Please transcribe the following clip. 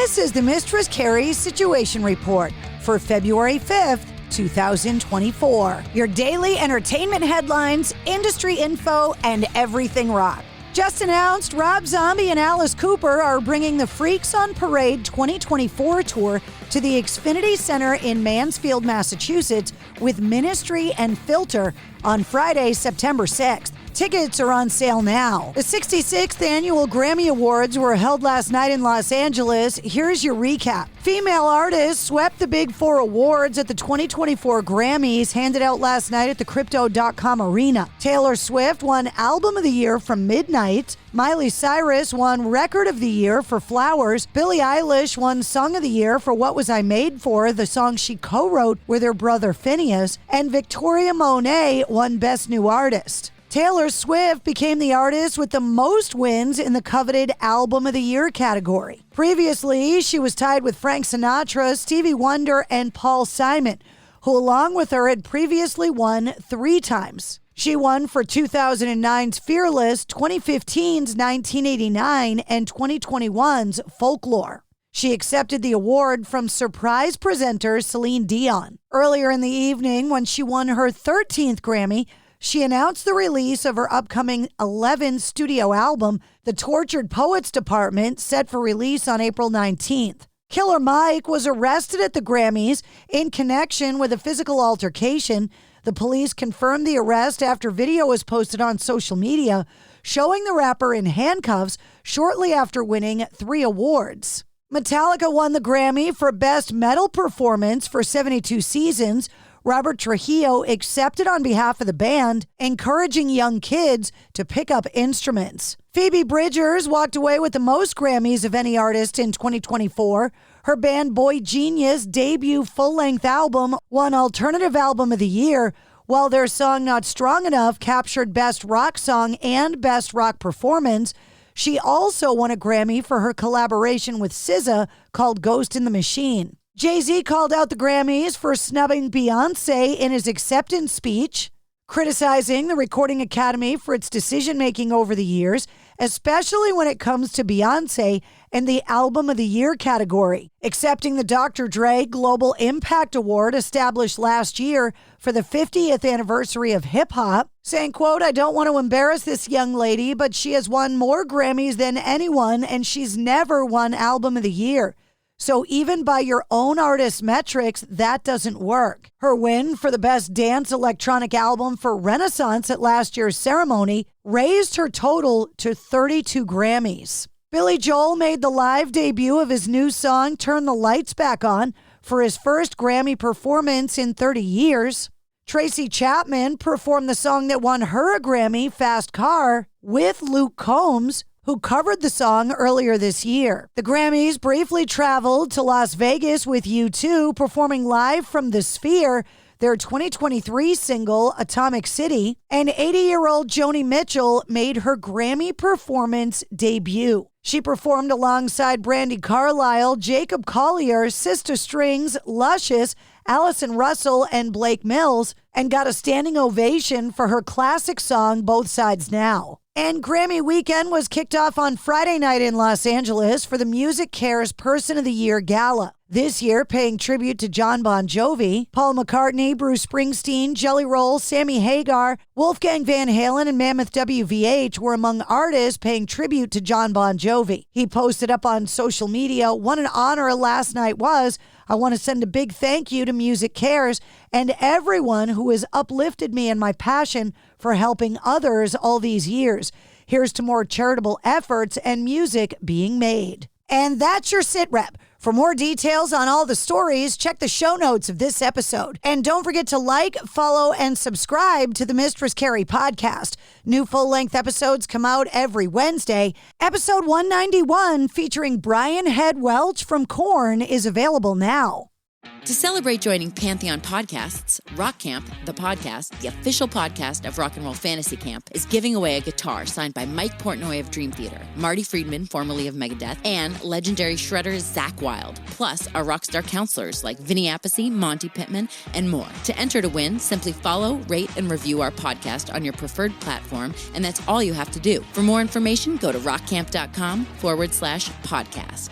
This is the Mistress Carrie Situation Report for February 5th, 2024. Your daily entertainment headlines, industry info, and everything rock. Just announced, Rob Zombie and Alice Cooper are bringing the Freaks on Parade 2024 tour to the Xfinity Center in Mansfield, Massachusetts with Ministry and Filter on Friday, September 6th. Tickets are on sale now. The 66th Annual Grammy Awards were held last night in Los Angeles. Here's your recap. Female artists swept the Big Four awards at the 2024 Grammys, handed out last night at the Crypto.com Arena. Taylor Swift won Album of the Year for Midnight. Miley Cyrus won Record of the Year for Flowers. Billie Eilish won Song of the Year for What Was I Made For, the song she co-wrote with her brother Phineas. And Victoria Monet won Best New Artist. Taylor Swift became the artist with the most wins in the coveted Album of the Year category. Previously, she was tied with Frank Sinatra, Stevie Wonder, and Paul Simon, who along with her had previously won 3 times. She won for 2009's Fearless, 2015's 1989, and 2021's Folklore. She accepted the award from surprise presenter Celine Dion. Earlier in the evening, when she won her 13th Grammy, she announced the release of her upcoming 11th studio album, The Tortured Poets Department, set for release on April 19th. Killer Mike was arrested at the Grammys in connection with a physical altercation. The police confirmed the arrest after video was posted on social media showing the rapper in handcuffs shortly after winning 3 awards. Metallica won the Grammy for Best Metal Performance for 72 Seasons. Robert Trujillo accepted on behalf of the band, encouraging young kids to pick up instruments. Phoebe Bridgers walked away with the most Grammys of any artist in 2024. Her band Boy Genius' debut full-length album won Alternative Album of the Year, while their song Not Strong Enough captured Best Rock Song and Best Rock Performance. She also won a Grammy for her collaboration with SZA called Ghost in the Machine. Jay-Z called out the Grammys for snubbing Beyoncé in his acceptance speech, criticizing the Recording Academy for its decision-making over the years, especially when it comes to Beyoncé and the Album of the Year category, accepting the Dr. Dre Global Impact Award established last year for the 50th anniversary of hip-hop, saying, quote, "I don't want to embarrass this young lady, but she has won more Grammys than anyone, and she's never won Album of the Year. So even by your own artist metrics, that doesn't work." Her win for the Best Dance Electronic Album for Renaissance at last year's ceremony raised her total to 32 Grammys. Billy Joel made the live debut of his new song, Turn the Lights Back On, for his first Grammy performance in 30 years. Tracy Chapman performed the song that won her a Grammy, Fast Car, with Luke Combs, who covered the song earlier this year. The Grammys briefly traveled to Las Vegas with U2, performing live from the Sphere, their 2023 single, Atomic City, and 80-year-old Joni Mitchell made her Grammy performance debut. She performed alongside Brandi Carlile, Jacob Collier, Sister Strings, Luscious, Allison Russell, and Blake Mills, and got a standing ovation for her classic song, Both Sides Now. And Grammy weekend was kicked off on Friday night in Los Angeles for the Music Cares Person of the Year Gala. This year, paying tribute to John Bon Jovi, Paul McCartney, Bruce Springsteen, Jelly Roll, Sammy Hagar, Wolfgang Van Halen, and Mammoth WVH were among artists paying tribute to John Bon Jovi. He posted up on social media, "What an honor last night was. I want to send a big thank you to Music Cares and everyone who has uplifted me in my passion for helping others all these years. Here's to more charitable efforts and music being made." And that's your sit rep. For more details on all the stories, check the show notes of this episode. And don't forget to like, follow, and subscribe to the Mistress Carrie Podcast. New full-length episodes come out every Wednesday. Episode 191, featuring Brian Head Welch from Korn, is available now. To celebrate joining Pantheon Podcasts, Rock Camp, the podcast, the official podcast of Rock and Roll Fantasy Camp, is giving away a guitar signed by Mike Portnoy of Dream Theater, Marty Friedman, formerly of Megadeth, and legendary shredder Zakk Wylde, plus our rockstar counselors like Vinny Appice, Monty Pittman, and more. To enter to win, simply follow, rate, and review our podcast on your preferred platform, and that's all you have to do. For more information, go to rockcamp.com/podcast.